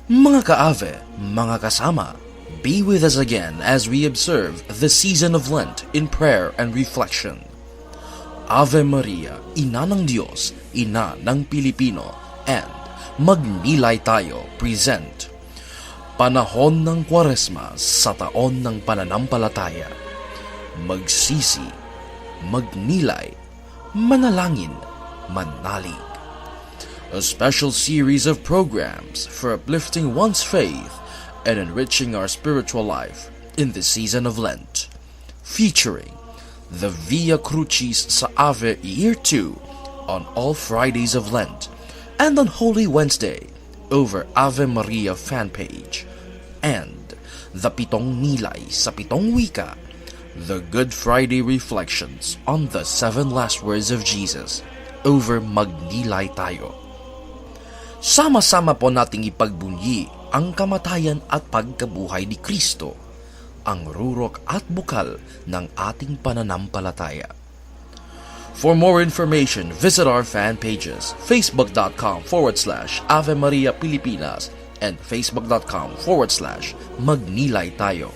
Mga ka-Ave, mga kasama, be with us again as we observe the season of Lent in prayer and reflection. Ave Maria, Ina ng Diyos, Ina ng Pilipino, and Magnilay Tayo present Panahon ng Kwaresma sa taon ng pananampalataya. Magsisi, magnilay, manalangin, manalig. A special series of programs for uplifting one's faith and enriching our spiritual life in the season of Lent, featuring the Via Crucis sa Ave Year 2 on all Fridays of Lent and on Holy Wednesday over Ave Maria fan page, and the Pitong Nilay sa Pitong Wika, the Good Friday reflections on the 7 last words of Jesus over Magnilay Tayo. Sama-sama po nating ipagbunyi ang kamatayan at pagkabuhay ni Kristo, ang rurok at bukal ng ating pananampalataya. For more information, visit our fan pages, facebook.com/Ave Maria Pilipinas and facebook.com/Magnilay Tayo.